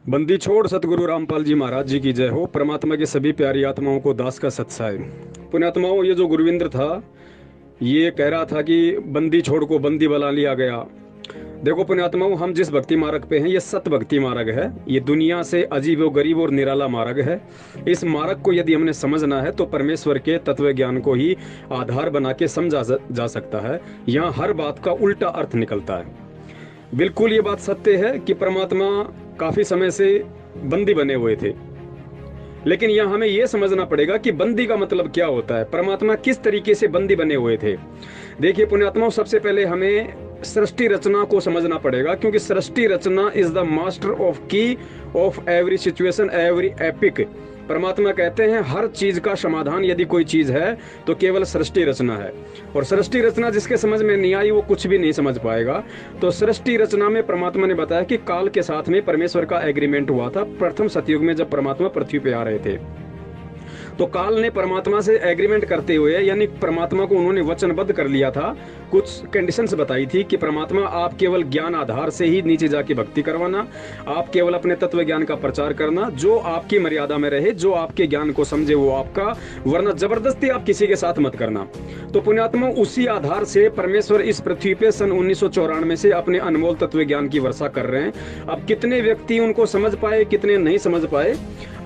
बंदी छोड़ सतगुरु रामपाल जी महाराज जी की जय हो। परमात्मा की सभी प्यारी आत्माओं को दास का सत्साय। पुण्यात्माओं, ये जो गुरविंद्र था ये कह रहा था कि बंदी छोड़ को बंदी बना लिया गया। देखो पुण्यात्माओं, हम जिस भक्ति मार्ग पे हैं ये सत भक्ति मार्ग है। ये दुनिया से अजीब व गरीब और निराला मार्ग है। इस मार्ग को यदि हमने समझना है तो परमेश्वर के तत्व ज्ञान को ही आधार बना के समझा जा सकता है। यहाँ हर बात का उल्टा अर्थ निकलता है। बिल्कुल ये बात सत्य है कि परमात्मा काफी समय से बंदी बने हुए थे, लेकिन यहाँ हमें यह समझना पड़ेगा कि बंदी का मतलब क्या होता है, परमात्मा किस तरीके से बंदी बने हुए थे। देखिए पुण्यात्माओं, सबसे पहले हमें सृष्टि रचना को समझना पड़ेगा, क्योंकि सृष्टि रचना इज द मास्टर ऑफ की of every situation every epic. परमात्मा कहते हैं हर चीज का समाधान यदि कोई चीज है तो केवल सृष्टि रचना है। और सृष्टि रचना जिसके समझ में नहीं आई वो कुछ भी नहीं समझ पाएगा। तो सृष्टि रचना में परमात्मा ने बताया कि काल के साथ में परमेश्वर का एग्रीमेंट हुआ था प्रथम सतयुग में, जब परमात्मा पृथ्वी पे आ रहे थे। तो काल ने परमात्मा से एग्रीमेंट करते हुए, यानी परमात्मा को उन्होंने वचनबद्ध कर लिया था। कुछ कंडीशंस बताई थी कि परमात्मा आप केवल ज्ञान आधार से ही नीचे जाके भक्ति करवाना, आप केवल अपने तत्व ज्ञान का प्रचार करना, जो आपकी मर्यादा में रहे, जो आपके ज्ञान को समझे वो आपका, वरना जबरदस्ती आप किसी के साथ मत करना। तो पुण्यात्मा, उसी आधार से परमेश्वर इस पृथ्वी पे सन 1994 से अपने अनमोल तत्व ज्ञान की वर्षा कर रहे हैं। अब कितने व्यक्ति उनको समझ पाए, कितने नहीं समझ पाए।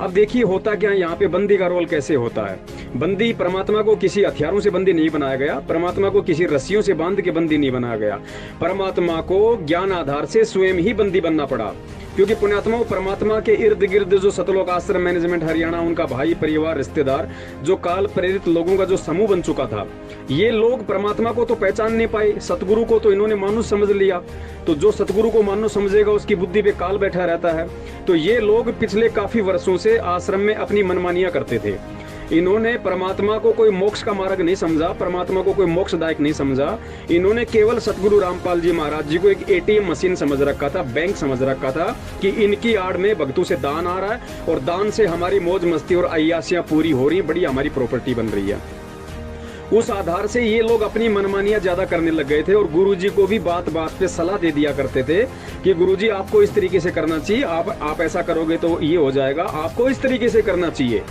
अब देखिए होता क्या है, यहाँ पे बंदी का रोल कैसे होता है। बंदी, परमात्मा को किसी हथियारों से बंदी नहीं बनाया गया, परमात्मा को किसी रस्सियों से बांध के बंदी नहीं बनाया गया। परमात्मा को ज्ञान आधार से स्वयं ही बंदी बनना पड़ा, क्योंकि पुण्यात्मा परमात्मा के इर्द गिर्द जो सतलोक आश्रम मैनेजमेंट हरियाणा, उनका भाई, परिवार, रिश्तेदार, जो काल प्रेरित लोगों का जो समूह बन चुका था, ये लोग परमात्मा को तो पहचान नहीं पाए, सतगुरु को तो इन्होंने मानुष समझ लिया। तो जो सतगुरु को मानुष समझेगा उसकी बुद्धि पे काल बैठा रहता है। तो ये लोग पिछले काफी वर्षों से आश्रम में अपनी मनमानियां करते थे। इन्होंने परमात्मा को कोई मोक्ष का मार्ग नहीं समझा, परमात्मा को कोई मोक्षदायक नहीं समझा। इन्होंने केवल सतगुरु रामपाल जी महाराज जी को एक एटीएम मशीन समझ रखा था, बैंक समझ रखा था कि इनकी आड़ में भक्तों से दान आ रहा है और दान से हमारी मौज मस्ती और अय्यासियां पूरी हो रही, बड़ी हमारी प्रॉपर्टी बन रही है। उस आधार से ये लोग अपनी मनमानियां ज्यादा करने लग गए थे और गुरुजी को भी बात बात पे सलाह दे दिया करते थे कि गुरुजी आपको इस तरीके से करना चाहिए, आप ऐसा करोगे तो ये हो जाएगा, आपको इस तरीके से करना चाहिए।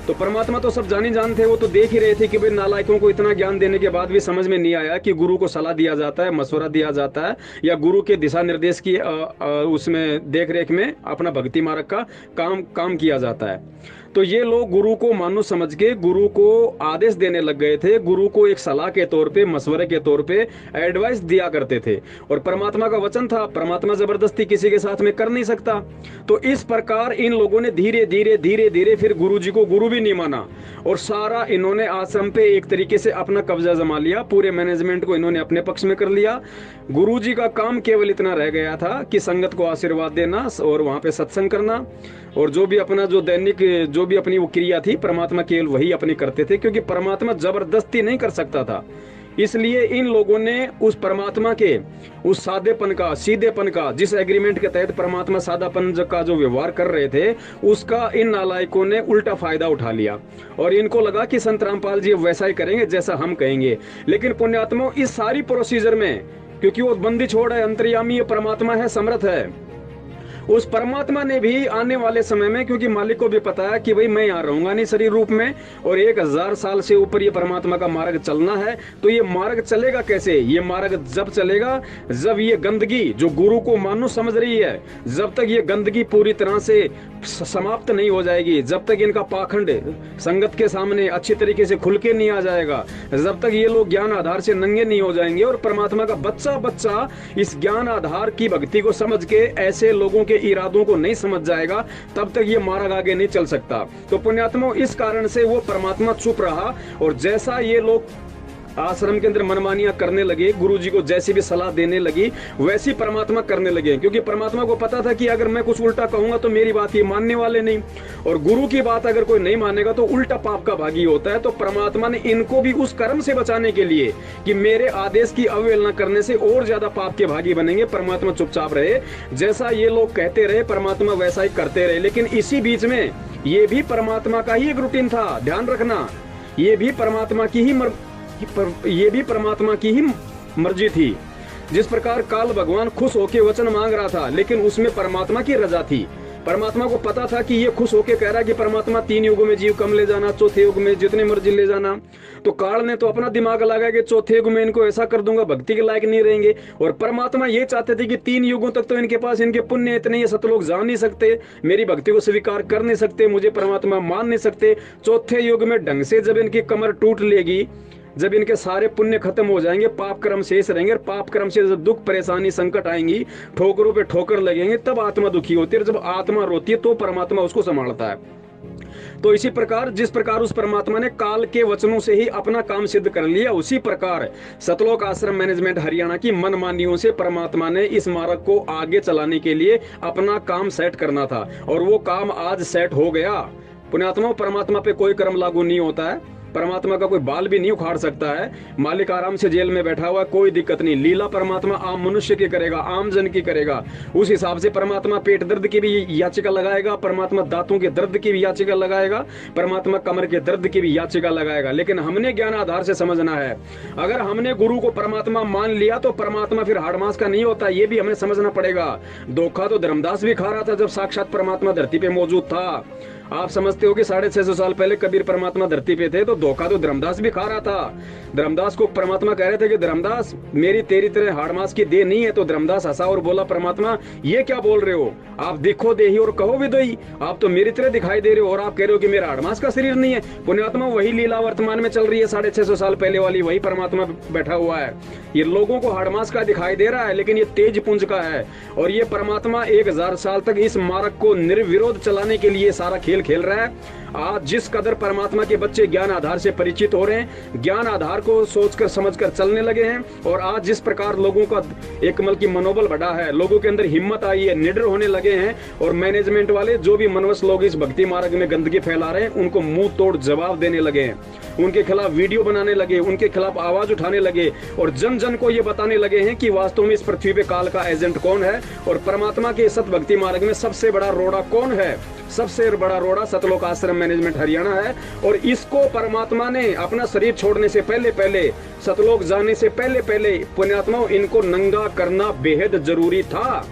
तो परमात्मा तो सब जानी जान थे, वो तो देख ही रहे थे कि भाई नालायकों को इतना ज्ञान देने के बाद भी समझ में नहीं आया कि गुरु को सलाह दिया जाता है, मशवरा दिया जाता है, या गुरु के दिशा निर्देश की उसमें देख रेख में अपना भक्ति मार्ग का काम किया जाता है। तो ये लोग गुरु को मानुष समझ के गुरु को आदेश देने लग गए थे, गुरु को एक सलाह के तौर पे, मशवरे के तौर पे एडवाइस दिया करते थे। और परमात्मा का वचन था, परमात्मा जबरदस्ती किसी के साथ में कर नहीं सकता। तो इस प्रकार इन लोगों ने धीरे धीरे धीरे धीरे फिर गुरु जी को गुरु भी नहीं माना और सारा इन्होंने आश्रम पे एक तरीके से अपना कब्जा जमा लिया, पूरे मैनेजमेंट को इन्होंने अपने पक्ष में कर लिया। गुरु जी का काम केवल इतना रह गया था कि संगत को आशीर्वाद देना और वहां पे सत्संग करना, और जो भी अपना जो दैनिक जो भी अपनी वो क्रिया थी परमात्मा केवल वही अपनी करते थे, क्योंकि परमात्मा जबरदस्ती नहीं कर सकता था। इसलिए इन लोगों ने उस परमात्मा के उस सादेपन का, सीधेपन का, जिस एग्रीमेंट के तहत परमात्मा सादापन का जो व्यवहार कर रहे थे, उसका इन नालायकों ने उल्टा फायदा उठा लिया और इनको लगा कि संत रामपाल जी वैसा ही करेंगे जैसा हम कहेंगे। लेकिन पुण्यात्मा, इस सारी प्रोसीजर में, क्योंकि वो बंदी छोड़ है, अंतर्यामी परमात्मा है, समर्थ है, उस परमात्मा ने भी आने वाले समय में, क्योंकि मालिक को भी पता है कि भाई मैं यहाँ रहूंगा नहीं शरीर रूप में और 1000 साल से ऊपर ये परमात्मा का मार्ग चलना है। तो ये मार्ग चलेगा कैसे? ये मार्ग जब चलेगा जब ये गंदगी जो गुरु को मानुष समझ रही है, जब तक ये गंदगी पूरी तरह से समाप्त नहीं हो जाएगी, जब तक इनका पाखंड संगत के सामने अच्छी तरीके से खुल के नहीं आ जाएगा, जब तक ये लोग ज्ञान आधार से नंगे नहीं हो जाएंगे और परमात्मा का बच्चा बच्चा इस ज्ञान आधार की भक्ति को समझ के ऐसे लोगों के इरादों को नहीं समझ जाएगा, तब तक ये मार्ग आगे नहीं चल सकता। तो पुण्यात्मा, इस कारण से वो परमात्मा चुप रहा और जैसा ये लोग आश्रम के अंदर मनमानियां करने लगे, गुरुजी को जैसी भी सलाह देने लगी वैसी परमात्मा करने लगे, क्योंकि परमात्मा को पता था कि अगर मैं कुछ उल्टा कहूंगा तो मेरी बात ये मानने वाले नहीं, और गुरु की बात अगर कोई नहीं मानेगा तो उल्टा पाप का भागी होता है। तो परमात्मा ने इनको भी उस कर्म से बचाने के लिए कि मेरे आदेश की अवहेलना करने से और ज्यादा पाप के भागी बनेंगे, परमात्मा चुपचाप रहे, जैसा ये लोग कहते रहे परमात्मा वैसा ही करते रहे। लेकिन इसी बीच में ये भी परमात्मा का ही एक रूटीन था, ध्यान रखना, ये भी परमात्मा की ही मर्जी थी। जिस प्रकार काल भगवान खुश होकर वचन मांग रहा था, लेकिन उसमें परमात्मा की रजा थी, परमात्मा को पता था कि ये खुश होके कह रहा है कि परमात्मा 3 युगों में जीव कम ले जाना, चौथे युग में जितने मर्जी ले जाना। तो काल ने तो अपना दिमाग लगाया कि चौथे युग में इनको ऐसा कर दूंगा भक्ति के लायक नहीं रहेंगे। और परमात्मा ये चाहते थे कि 3 युगों तक तो इनके पास इनके पुण्य इतने, ये सतलोक जान नहीं सकते, मेरी भक्ति को स्वीकार कर नहीं सकते, मुझे परमात्मा मान नहीं सकते। चौथे युग में ढंग से जब इनकी कमर टूट लेगी, जब इनके सारे पुण्य खत्म हो जाएंगे, पाप कर्म शेष रहेंगे, और पाप कर्म से जब दुख परेशानी संकट आएंगी, ठोकरों पे ठोकर लगेंगे, तब आत्मा दुखी होती है। और जब आत्मा रोती है तो परमात्मा उसको संभालता है। तो इसी प्रकार जिस प्रकार उस परमात्मा ने काल के वचनों से ही अपना काम सिद्ध कर लिया, उसी प्रकार सतलोक आश्रम मैनेजमेंट हरियाणा की मनमानियों से परमात्मा ने इस मार्ग को आगे चलाने के लिए अपना काम सेट करना था, और वो काम आज सेट हो गया। पुण्यात्मा, परमात्मा पे कोई कर्म लागू नहीं होता है, परमात्मा का कोई बाल भी नहीं उखाड़ सकता है। मालिक आराम से जेल में बैठा हुआ, कोई दिक्कत नहीं। लीला परमात्मा आम मनुष्य की करेगा, आम जन की करेगा। उस हिसाब से परमात्मा पेट दर्द की भी याचिका लगाएगा, परमात्मा दांतों के दर्द की भी याचिका लगाएगा, परमात्मा कमर के दर्द की भी याचिका लगाएगा। लेकिन हमने ज्ञान आधार से समझना है। अगर हमने गुरु को परमात्मा मान लिया तो परमात्मा फिर हाड़ मांस का नहीं होता, ये भी हमें समझना पड़ेगा। धोखा तो धर्मदास भी खा रहा था जब साक्षात परमात्मा धरती पे मौजूद था। आप समझते हो कि 650 साल पहले कबीर परमात्मा धरती पे थे, तो धोखा तो धर्मदास भी खा रहा था। धर्मदास को परमात्मा कह रहे थे कि धर्मदास, मेरी तेरी तरह हाड़ मांस की देह नहीं है। तो धर्मदास हंसा और बोला, परमात्मा ये क्या बोल रहे हो, आप दिखो देही और कहो विदोई, आप तो मेरी तरह दिखाई दे रहे हो और आप कह रहे हो कि मेरा हाड़ मांस का शरीर नहीं है। पुण्यात्मा, वही लीला वर्तमान में चल रही है, 650 साल पहले वाली, वही परमात्मा बैठा हुआ है। ये लोगों को हाड़ मांस का दिखाई दे रहा है, लेकिन ये तेज पुंज का है। और ये परमात्मा 1000 साल तक इस मार्ग को निर्विरोध चलाने के लिए सारा खेल खेल रहा है। आज जिस कदर परमात्मा के बच्चे ज्ञान आधार से परिचित हो रहे हैं, ज्ञान आधार को सोचकर समझकर चलने लगे हैं, और आज जिस प्रकार लोगों का एक की मनोबल बढ़ा है, लोगों के अंदर हिम्मत आई है, निडर होने लगे हैं, और मैनेजमेंट वाले जो भी मनवस लोग इस भक्ति मार्ग में गंदगी फैला रहे हैं, उनको मुंह तोड़ जवाब देने लगे हैं, उनके खिलाफ वीडियो बनाने लगे, उनके खिलाफ आवाज उठाने लगे, और जन जन को ये बताने लगे हैं कि वास्तव में इस पृथ्वी पे काल का एजेंट कौन है, और परमात्मा के सत भक्ति मार्ग में सबसे बड़ा रोड़ा कौन है। सबसे बड़ा रोड़ा सतलोक आश्रम मैनेजमेंट हरियाणा है। और इसको परमात्मा ने अपना शरीर छोड़ने से पहले सतलोक जाने से पहले पुण्यात्माओं, इनको नंगा करना बेहद जरूरी था।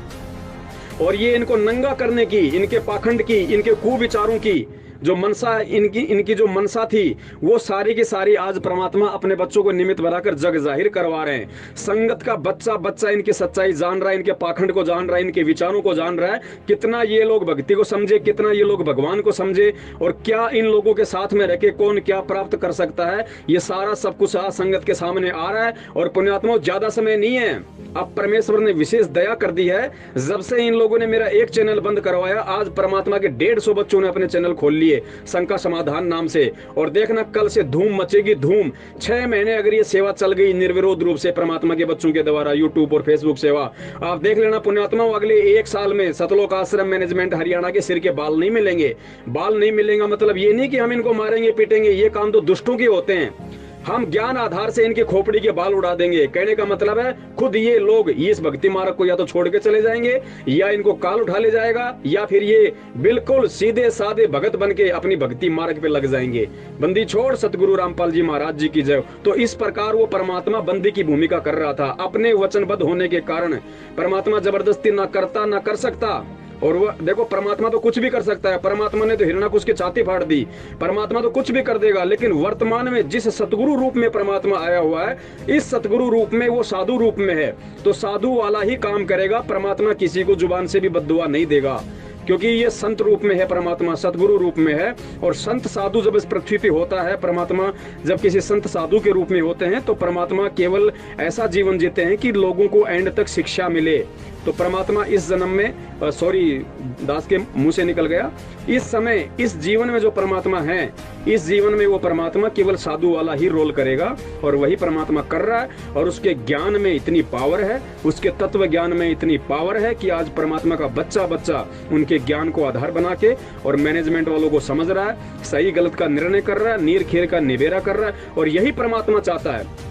और ये इनको नंगा करने की, इनके पाखंड की, इनके कुविचारों की जो मनसा, इनकी जो मनसा थी, वो सारी की सारी आज परमात्मा अपने बच्चों को निमित्त बनाकर जग जाहिर करवा रहे हैं। संगत का बच्चा इनकी सच्चाई जान रहा है, इनके पाखंड को जान रहा है, इनके विचारों को जान रहा है। कितना ये लोग भक्ति को समझे, कितना ये लोग भगवान को समझे, और क्या इन लोगों के साथ में रहकर कौन क्या प्राप्त कर सकता है, ये सारा सब कुछ आज संगत के सामने आ रहा है। और पुण्यात्मा, ज्यादा समय नहीं है, अब परमेश्वर ने विशेष दया कर दी है। जब से इन लोगों ने मेरा एक चैनल बंद करवाया, आज परमात्मा के 150 बच्चों ने अपने चैनल खोल लिए शंका समाधान नाम से। और देखना, कल से धूम मचेगी धूम। 6 महीने अगर ये सेवा चल गई निर्विरोध रूप से परमात्मा के बच्चों के द्वारा, यूट्यूब और फेसबुक सेवा, आप देख लेना पुण्यात्माओं, अगले 1 साल में सतलोक आश्रम मैनेजमेंट हरियाणा के सिर के बाल नहीं मिलेंगे। बाल नहीं मिलेगा मतलब ये नहीं कि हम इनको मारेंगे पीटेंगे, ये काम तो दुष्टों के होते हैं। हम ज्ञान आधार से इनके खोपड़ी के बाल उड़ा देंगे। कहने का मतलब है, खुद ये लोग इस भक्ति मार्ग को या तो छोड़ के चले जाएंगे, या इनको काल उठा ले जाएगा, या फिर ये बिल्कुल सीधे साधे भगत बन के अपनी भक्ति मार्ग पे लग जाएंगे। बंदी छोड़ सतगुरु रामपाल जी महाराज जी की जय। तो इस प्रकार वो परमात्मा बंदी की भूमिका कर रहा था। अपने वचनबद्ध होने के कारण परमात्मा जबरदस्ती ना करता ना कर सकता। और वो देखो, परमात्मा तो कुछ भी कर सकता है। परमात्मा ने तो हिरण्याकुश की छाती फाड़ दी, परमात्मा तो कुछ भी कर देगा। लेकिन वर्तमान में जिस सतगुरु रूप में परमात्मा आया हुआ है, इस सतगुरु रूप में वो साधु रूप में है, तो साधु वाला ही काम करेगा। परमात्मा किसी को जुबान से भी बद्दुआ नहीं देगा, क्योंकि ये संत रूप में है, परमात्मा सतगुरु रूप में है। और संत साधु जब इस पृथ्वी पे होता है, परमात्मा जब किसी संत साधु के रूप में होते हैं, तो परमात्मा केवल ऐसा जीवन जीते हैं कि लोगों को एंड तक शिक्षा मिले। तो परमात्मा इस जन्म में, दास के मुंह से निकल गया, इस समय इस जीवन में जो परमात्मा है, इस जीवन में वो परमात्मा केवल साधु वाला ही रोल करेगा। और वही परमात्मा कर रहा है। और उसके ज्ञान में इतनी पावर है, उसके तत्व ज्ञान में इतनी पावर है कि आज परमात्मा का बच्चा उनके ज्ञान को आधार बना के और मैनेजमेंट वालों को समझ रहा है, सही गलत का निर्णय कर रहा है, नीर खेर का निबेरा कर रहा है। और यही परमात्मा चाहता है।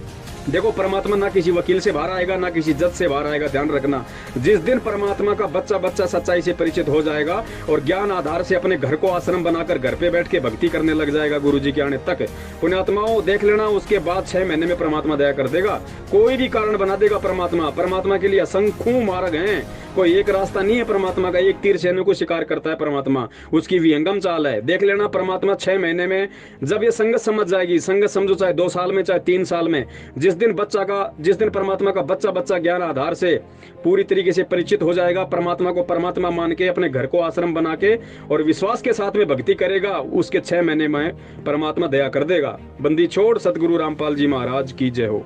देखो परमात्मा ना किसी वकील से बाहर आएगा, ना किसी जज से बाहर आएगा। ध्यान रखना, जिस दिन परमात्मा का बच्चा बच्चा सच्चाई से परिचित हो जाएगा और ज्ञान आधार से अपने घर को आश्रम बनाकर घर पे बैठ के भक्ति करने लग जाएगा गुरु जी के आने तक, पुण्यात्माओं देख लेना, उसके बाद 6 महीने में परमात्मा दया कर देगा। कोई भी कारण बना देगा परमात्मा। परमात्मा के लिए असंख्यों मार्ग हैं, कोई एक रास्ता नहीं है परमात्मा का। एक तीर सैन्य को शिकार करता है परमात्मा, उसकी विहंगम चाल है। देख लेना परमात्मा 6 महीने में जब ये संगत समझ जाएगी, संगत समझो चाहे 2 साल में चाहे 3 साल में, जिस दिन परमात्मा का बच्चा बच्चा ज्ञान आधार से पूरी तरीके से परिचित हो जाएगा, परमात्मा को परमात्मा मान के अपने घर को आश्रम बना के और विश्वास के साथ में भक्ति करेगा, उसके 6 महीने में परमात्मा दया कर देगा। बंदी छोड़। सतगुरु रामपाल जी महाराज की जय हो।